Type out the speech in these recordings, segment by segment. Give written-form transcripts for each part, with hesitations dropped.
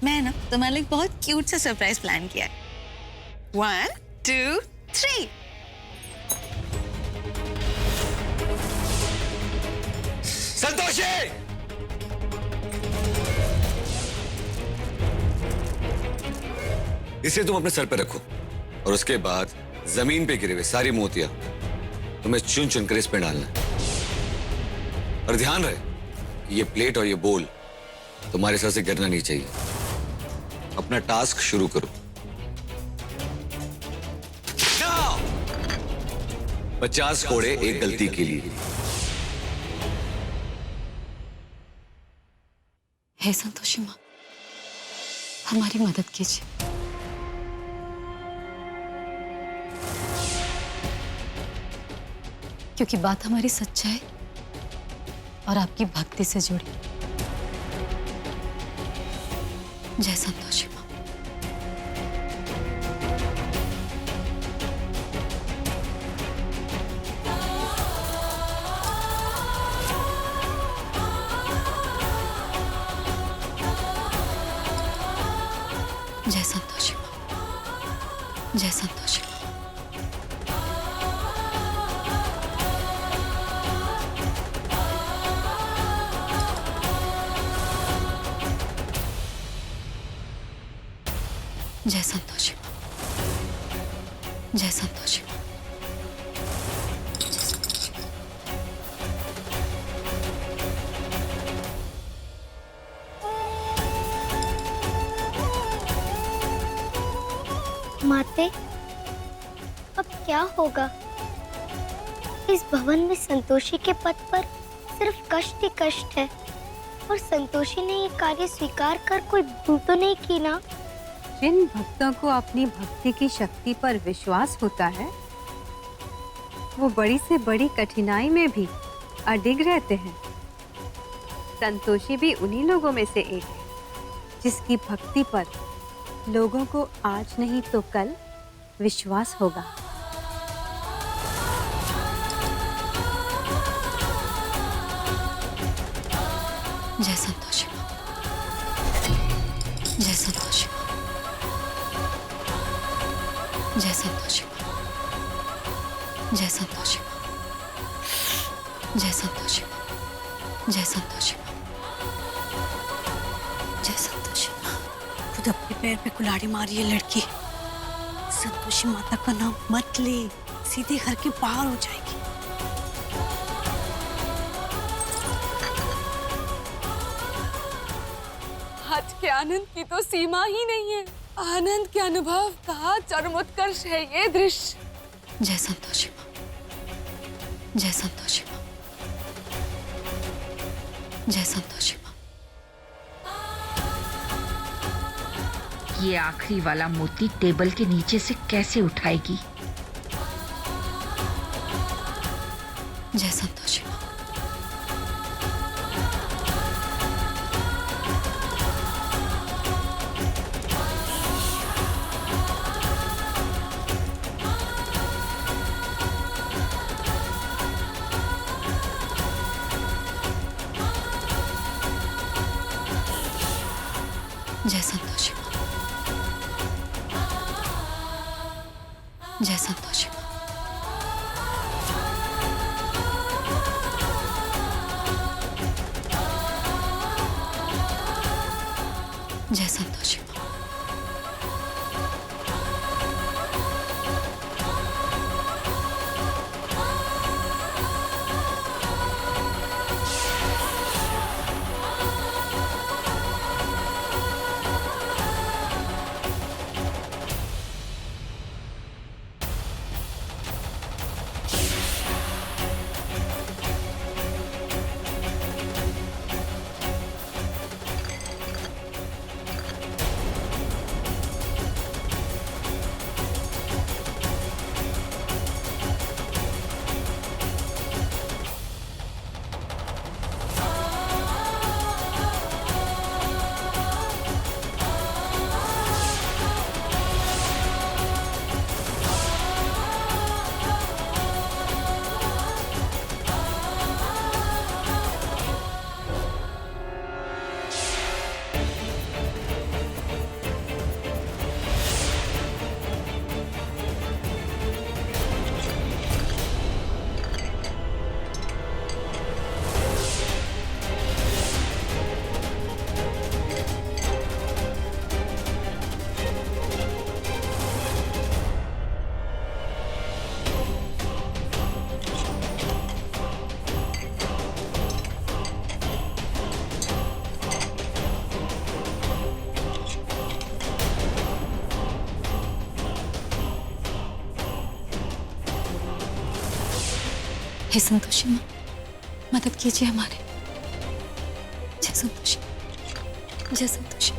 मैं ना तुम्हारे लिए बहुत क्यूट सा सरप्राइज प्लान किया है। 1, 2, 3। संतोषी! इसे तुम अपने सर पे रखो और उसके बाद जमीन पे गिरे हुए सारी मोतियां तुम्हें चुन चुन कर इस पे डालना है। और ध्यान रहे कि ये प्लेट और ये बोल तुम्हारे सर से गिरना नहीं चाहिए। अपना टास्क शुरू करो। 50 कोड़े एक गलती के लिए। हे संतोषी माँ, हमारी मदद कीजिए। क्योंकि बात हमारी सच्चाई और आपकी भक्ति से जुड़ी। जय संतोषी माँ। जय संतोषी माँ। जय संतोषी माँ। जय संतोषी माँ। जय संतोषी माँ। माते, अब क्या होगा? इस भवन में संतोषी के पद पर सिर्फ कष्ट ही कष्ट है और संतोषी ने ये कार्य स्वीकार कर कोई भूल तो नहीं की ना? जिन भक्तों को अपनी भक्ति की शक्ति पर विश्वास होता है वो बड़ी से बड़ी कठिनाई में भी अडिग रहते हैं। संतोषी भी उन्हीं लोगों में से एक है जिसकी भक्ति पर लोगों को आज नहीं तो कल विश्वास होगा। जय संतोषी माँ। जय संतोषी माँ। जय संतोषी माँ। जय संतोषी माँ। जय संतोषी माँ। जय संतोषी माँ। जय संतोषी माँ। खुद अपने पैर पे कुल्हाड़ी मारी है लड़की। संतोषी माता का नाम मत ले, सीधे घर के बाहर हो जाएगी। आज के आनंद की तो सीमा ही नहीं है। आनंद के अनुभव का चरमोत्कर्ष है ये दृश्य। जय संतोषी माँ। जय संतोषी माँ। जय संतोषी माँ। ये आखिरी वाला मोती टेबल के नीचे से कैसे उठाएगी? जय संतोषी माँ। जय संतोषी माँ। जय संतोषी माँ। जय संतोषी माँ। हे संतोषी माँ, मदद कीजिए हमारे। जय संतोषी, जय संतोषी।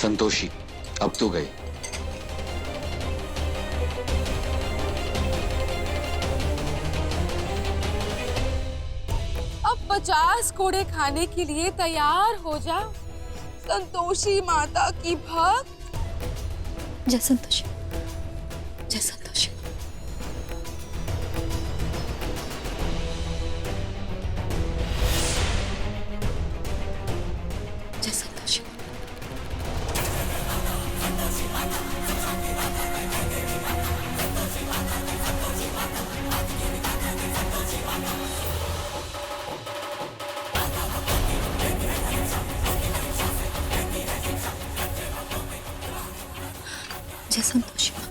संतोषी, अब तू गई। अब 50 कोड़े खाने के लिए तैयार हो जा, संतोषी माता की भक्त। जय संतोषी, जय संतोषी। जय संतोषी। जय संतोषी माँ।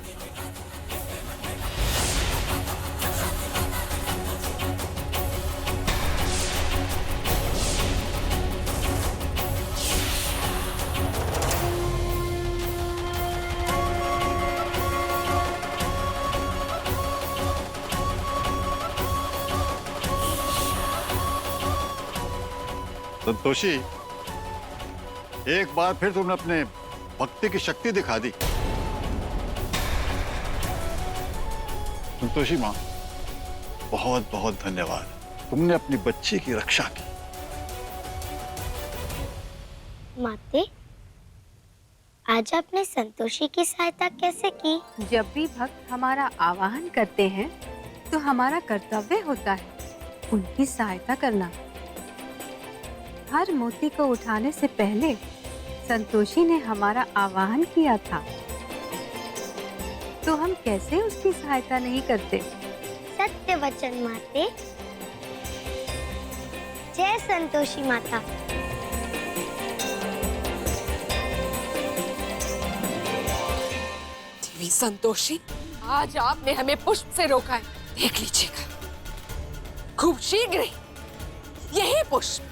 संतोषी, एक बार फिर तुमने अपने भक्ति की शक्ति दिखा दी। संतोषी माँ, बहुत बहुत धन्यवाद। तुमने अपनी बच्ची की रक्षा की। माते, आज आपने संतोषी की सहायता कैसे की? जब भी भक्त हमारा आवाहन करते हैं तो हमारा कर्तव्य होता है उनकी सहायता करना। हर मोती को उठाने से पहले संतोषी ने हमारा आवाहन किया था, तो हम कैसे उसकी सहायता नहीं करते? सत्य वचन माते। जय संतोषी माता। देवी संतोषी, आज आपने हमें पुष्प से रोका है। देख लीजिएगा, खूब शीघ्र ही यही पुष्प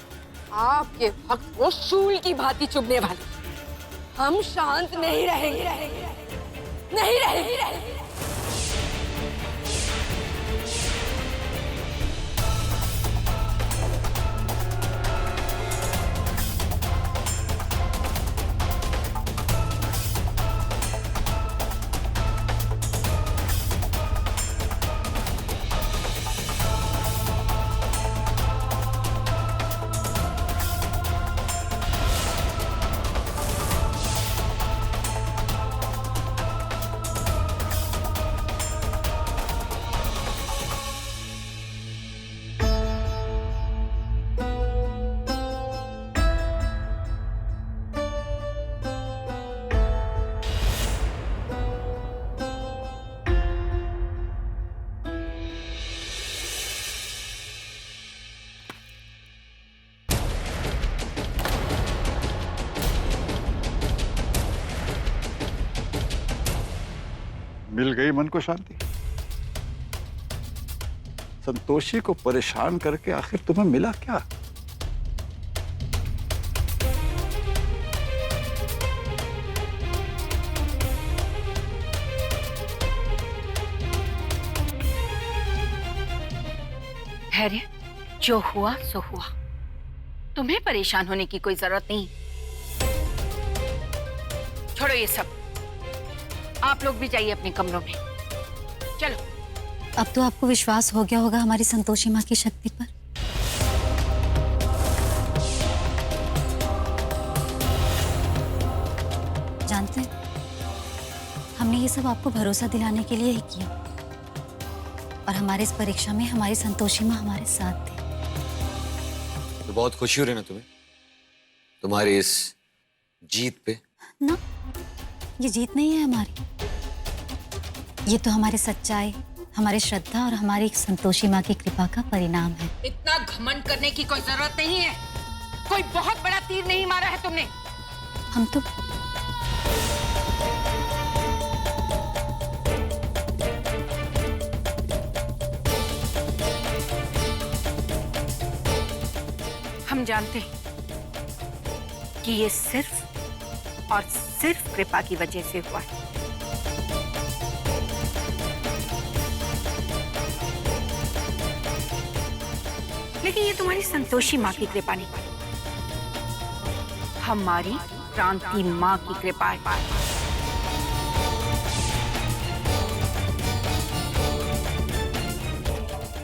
आपके भक्त को शूल की भांति चुभने वाले। हम शांत नहीं रहेंगे, नहीं रहेंगे। मिल गई मन को शांति। संतोषी को परेशान करके आखिर तुम्हें मिला क्या? धैर्य, जो हुआ सो हुआ। तुम्हें परेशान होने की कोई जरूरत नहीं। छोड़ो ये सब, आप लोग भी जाइए अपने कमरों में। चलो। अब तो आपको विश्वास हो गया होगा हमारी संतोषी माँ की शक्ति पर। जानते हैं, हमने ये सब आपको भरोसा दिलाने के लिए ही किया, और हमारे इस परीक्षा में हमारी संतोषी माँ हमारे साथ थी। तो बहुत खुशी हो रही ना तुम्हें तुम्हारी इस जीत पे? ना, ये जीत नहीं है हमारी, ये तो हमारी सच्चाई, हमारी श्रद्धा और हमारी संतोषी माँ की कृपा का परिणाम है। इतना घमंड करने की कोई जरूरत नहीं है। कोई बहुत बड़ा तीर नहीं मारा है तुमने। हम तो हम जानते हैं कि ये सिर्फ और सिर्फ कृपा की वजह से हुआ है। लेकिन ये तुम्हारी संतोषी माँ की कृपा नहीं, हमारी क्रांति माँ की कृपा है।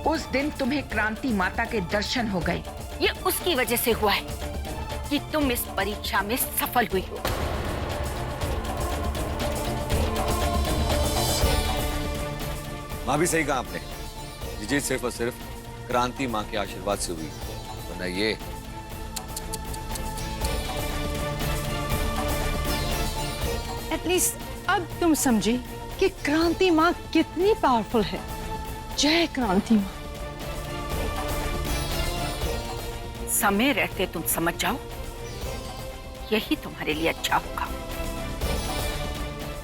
उस दिन तुम्हें क्रांति माता के दर्शन हो गए, ये उसकी वजह से हुआ है कि तुम इस परीक्षा में सफल हुई हो। माँ भी सही कहा आपने, ये जीत सिर्फ और सिर्फ क्रांति माँ के आशीर्वाद से हुई, वरना ये एटलीस्ट अब तुम समझी कि क्रांति माँ कितनी पावरफुल है। जय क्रांति माँ। समय रहते तुम समझ जाओ, यही तुम्हारे लिए अच्छा होगा।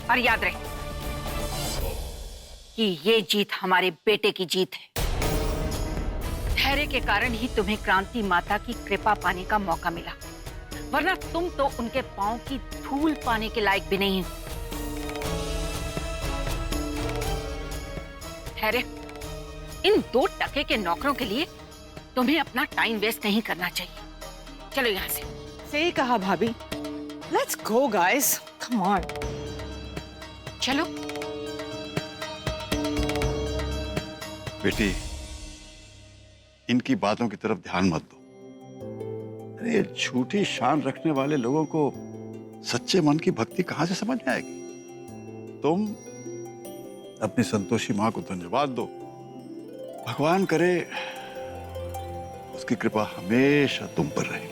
और याद रहे कि ये जीत हमारे बेटे की जीत है। धैर्य के कारण ही तुम्हें क्रांति माता की कृपा पाने का मौका मिला, वरना तुम तो उनके पांव की धूल पाने के लायक भी नहीं हो। धैर्य, इन 2 टके के नौकरों के लिए तुम्हें अपना टाइम वेस्ट नहीं करना चाहिए। चलो यहाँ से। सही कहा भाभी। Let's go guys, come on. चलो। बेटी, इनकी बातों की तरफ ध्यान मत दो। अरे ये झूठी शान रखने वाले लोगों को सच्चे मन की भक्ति कहां से समझ में आएगी? तुम अपनी संतोषी मां को धन्यवाद दो। भगवान करे उसकी कृपा हमेशा तुम पर रहे।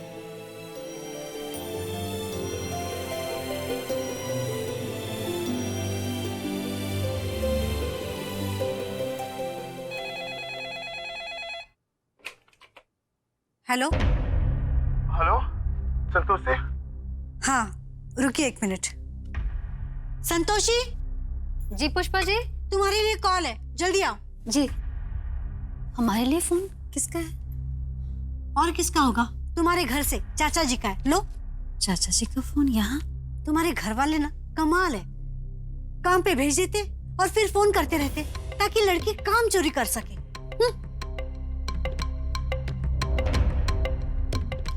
Hello hello Santoshi. हाँ रुकिए 1 मिनट। संतोषी जी पुष्पा जी। तुम्हारे लिए कॉल है, जल्दी आओ। जी। हमारे लिए फोन किसका है? और किसका होगा? तुम्हारे घर से, चाचा जी का है। लो। चाचा जी का फोन यहाँ? तुम्हारे घर वाले ना कमाल है, काम पे भेज देते और फिर फोन करते रहते ताकि लड़की काम चोरी कर सके।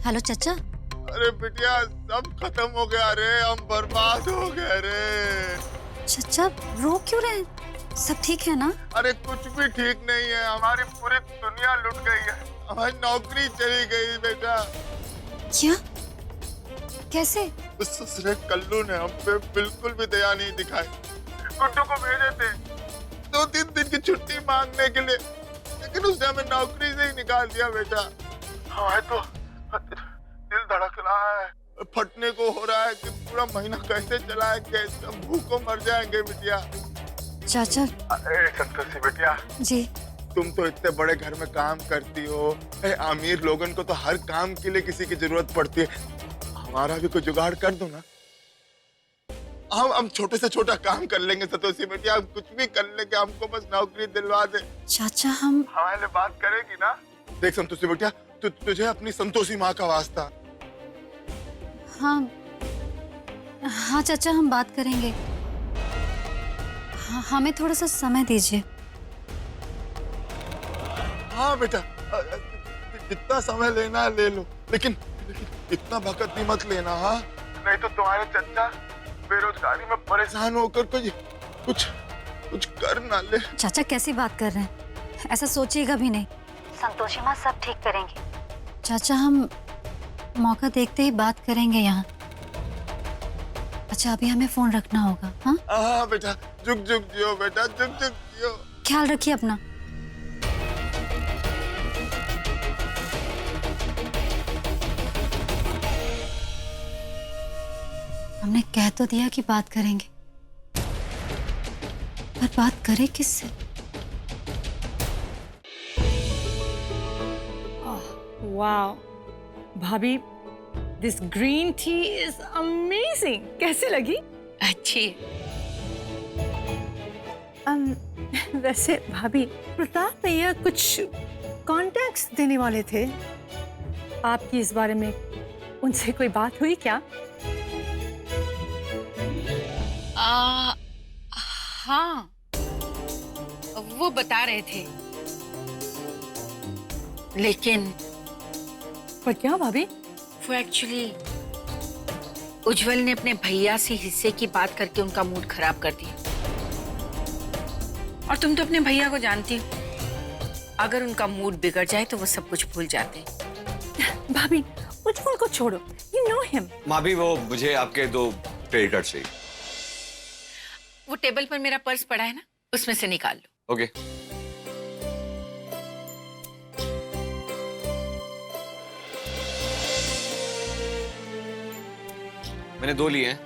हेलो चाचा। अरे बिटिया सब खत्म हो गया रे, हम बर्बाद हो गए रे। चाचा रो क्यों रहे? सब ठीक है ना? अरे कुछ भी ठीक नहीं है, हमारी पूरी दुनिया लुट गई है, हमारी नौकरी चली गई बेटा। क्या? कैसे? उस ससुरे कल्लू ने हम पे बिल्कुल भी दया नहीं दिखाई। गुड्डू को भेजे थे 2-3 दिन की छुट्टी मांगने के लिए, लेकिन उसने हमें नौकरी से ही निकाल दिया बेटा। हमारे तो दिल धड़क रहा है, फटने को हो रहा है कि पूरा महीना कैसे चलाएंगे, सब भूखों मर जाएंगे बिटिया। चाचा। अरे संतोषी बेटिया जी। तुम तो इतने बड़े घर में काम करती हो, अमीर लोगन को तो हर काम के लिए किसी की जरूरत पड़ती है, हमारा भी कोई जुगाड़ कर दो ना। हम छोटे से छोटा काम कर लेंगे संतोषी बेटिया, हम कुछ भी कर लेंगे, हमको बस नौकरी दिलवा दे। चाचा हम हमारे लिए बात करेगी ना? देख संतोषी बेटिया, तुझे अपनी संतोषी माँ का वास्ता। हाँ हाँ चाचा हम बात करेंगे। हाँ हमें थोड़ा सा समय दीजिए। हाँ बेटा, जितना समय लेना है ले लो, लेकिन इतना भगत मत लेना। हाँ नहीं तो तुम्हारे चचा बेरोजगारी में परेशान होकर कुछ कर ना ले। चाचा कैसी बात कर रहे हैं? ऐसा सोचिएगा भी नहीं। संतोषी माँ सब ठीक करेंगे। चाचा हम मौका देखते ही बात करेंगे यहाँ। अच्छा अभी हमें फोन रखना होगा। हाँ हाँ बेटा, जुग जुग जियो बेटा, जुग जुग जियो। ख्याल रखिए अपना। हमने कह तो दिया कि बात करेंगे, पर बात करें किससे? वाओ भाभी, this green tea is amazing. कैसे लगी? अच्छी। वैसे भाभी, प्रताप भैया कुछ कॉन्टैक्ट्स देने वाले थे, आपकी इस बारे में उनसे कोई बात हुई क्या? हाँ वो बता रहे थे लेकिन पर क्या भाभी? वो एक्चुअली उज्जवल ने अपने भैया से हिस्से की बात करके उनका मूड खराब कर दिया। और तुम तो अपने भैया को जानती हो, अगर उनका मूड बिगड़ जाए तो वो सब कुछ भूल जाते हैं। भाभी उज्जवल को छोड़ो, यू नो हिम। भाभी वो मुझे आपके 2 क्रेडिट कार्ड चाहिए। वो टेबल पर मेरा पर्स पड़ा है ना, उसमें से निकाल लो। ओके। मैंने 2 लिए हैं।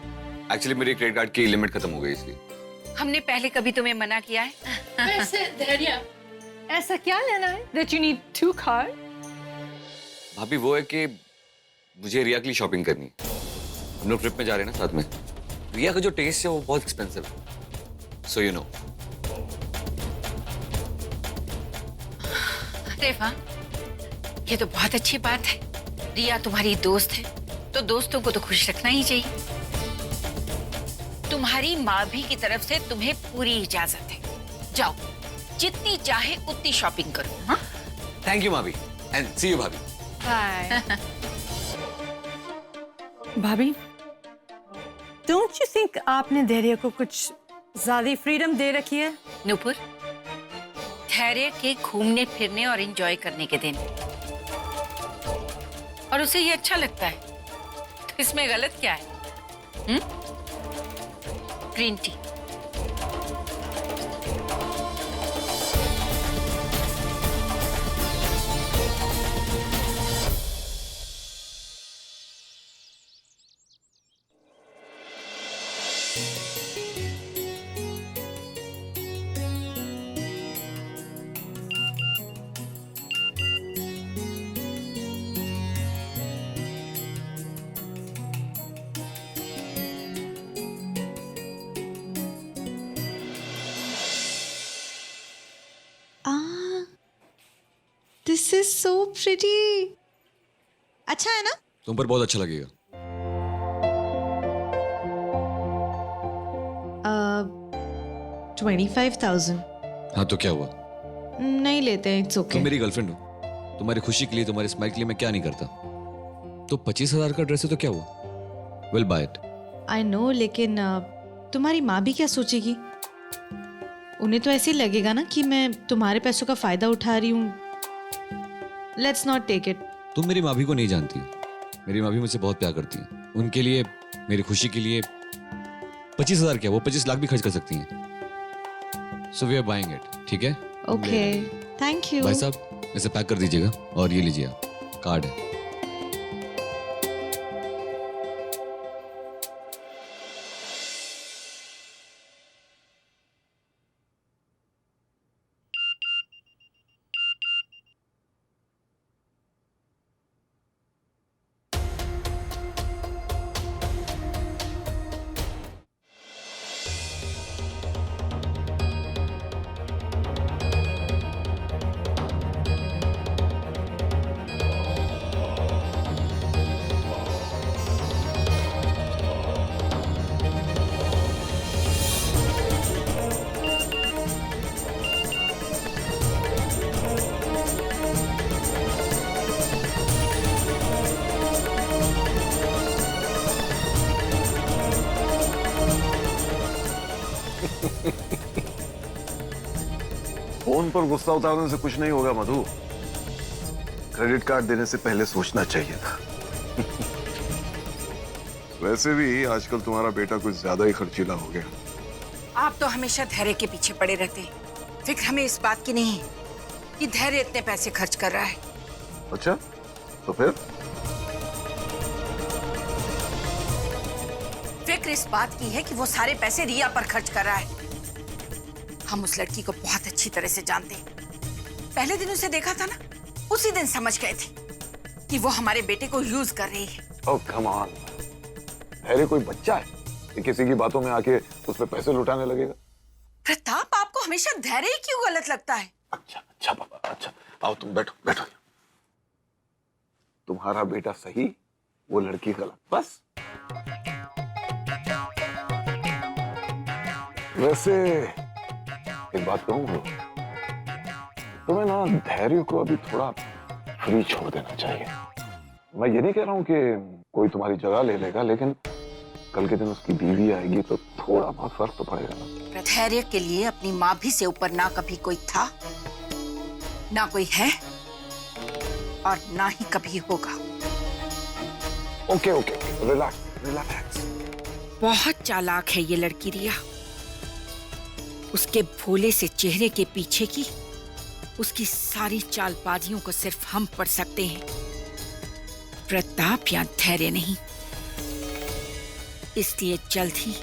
एक्चुअली मेरी क्रेडिट कार्ड की लिमिट खत्म हो गई इसलिए। हमने पहले कभी तुम्हें मना किया है? वैसे धैर्य, ऐसा क्या लेना है that you need 2 card? भाभी वो है कि मुझे रिया के लिए शॉपिंग करनी है। हम लोग ट्रिप में जा रहे हैं ना साथ में। रिया का जो टेस्ट है वो बहुत एक्सपेंसिव है। So you know. अरे वाह, ये तो बहुत अच्छी बात है। रिया तुम्हारी दोस्त है तो दोस्तों को तो खुश रखना ही चाहिए। तुम्हारी माँ भी की तरफ से तुम्हें पूरी इजाजत है। जाओ, जितनी चाहे उतनी शॉपिंग करो। हाँ? थैंक यू भाभी एंड सी यू भाभी। बाय। भाभी, डोंट यू थिंक आपने धैर्य को कुछ ज्यादा फ्रीडम दे रखी है? नूपुर, धैर्य के घूमने फिरने और एंजॉय करने के दिन, और उसे ये अच्छा लगता है, तो इसमें गलत क्या है? Green tea. This is so pretty. अच्छा है ना? तुम पर बहुत अच्छा लगेगा। 25,000। हाँ तो क्या हुआ? नहीं लेते हैं, इट्स ओके। तुम मेरी गर्लफ्रेंड हो, तुम्हारी खुशी के लिए, तुम्हारे स्माइल के लिए मैं क्या नहीं करता। तो 25,000 का ड्रेस है तो क्या हुआ? Will buy it. I know, लेकिन तुम्हारी माँ भी क्या सोचेगी? उन्हें तो ऐसे ही लगेगा ना कि मैं तुम्हारे पैसों का फायदा उठा रही हूँ। Let's not take it. तुम मेरी माँ भी को नहीं जानती हो। मेरी माँ भी मुझसे बहुत प्यार करती है। उनके लिए, मेरी खुशी के लिए 25,000 क्या, वो 25 लाख भी खर्च कर सकती हैं। So we are buying it, ठीक है? Okay, thank you. भाई साहब, इसे पैक कर दीजिएगा और ये लीजिए, आप कार्ड है। फोन पर गुस्सा उतारने से कुछ नहीं होगा मधु। क्रेडिट कार्ड देने से पहले सोचना चाहिए था। वैसे भी आजकल तुम्हारा बेटा कुछ ज्यादा ही खर्चीला हो गया। आप तो हमेशा धैर्य के पीछे पड़े रहते हैं। फिक्र हमें इस बात की नहीं है कि धैर्य इतने पैसे खर्च कर रहा है। अच्छा, तो फिर? फिक्र इस बात की है कि वो सारे पैसे रिया पर खर्च कर रहा है। हम उस लड़की को बहुत अच्छी तरह से जानते हैं। पहले दिन उसे देखा था ना, उसी दिन समझ गए थे कि वो हमारे बेटे को यूज कर रही है। ओह कम ऑन, धैर्य कोई बच्चा है कि किसी की बातों में आके उस पे पैसे लुटाने लगेगा? प्रताप, आपको हमेशा धैर्य ही क्यों गलत लगता है? अच्छा पापा, अच्छा आओ तुम बैठो बैठो। तुम्हारा बेटा सही, वो लड़की गलत, बस। वैसे एक बात कहूँ, तुम्हें ना धैर्य को अभी थोड़ा फ्री छोड़ देना चाहिए। मैं ये नहीं कह रहा हूँ कि कोई तुम्हारी जगह ले लेगा, लेकिन कल के दिन उसकी बीवी आएगी तो थोड़ा बहुत फर्क तो पड़ेगा ना। धैर्य के लिए अपनी माँ भी से ऊपर ना कभी कोई था, ना कोई है, और ना ही कभी होगा। Okay okay, relax relax. बहुत चालाक है ये लड़की रिया। उसके भोले से चेहरे के पीछे की उसकी सारी चालबाजियों को सिर्फ हम पढ़ सकते हैं, प्रताप या धैर्य नहीं। इसलिए जल्द ही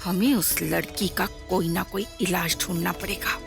हमें उस लड़की का कोई ना कोई इलाज ढूंढना पड़ेगा।